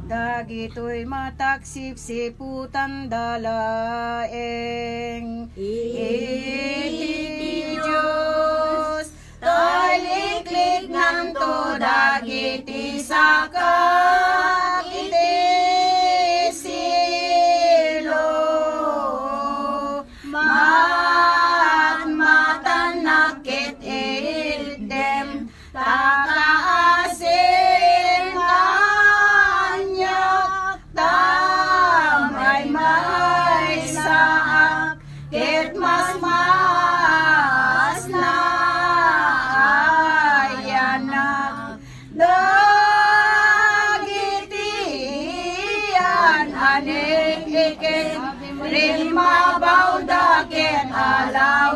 Dagito'y mataksip-siputan dalaeng iti Diyos taliklik nanto dagiti sakak iti silo matmatan nakit idem takaasin kanyak tamay may saak ket mas na ayanak dagiti anik iket rin mabaw daket alaw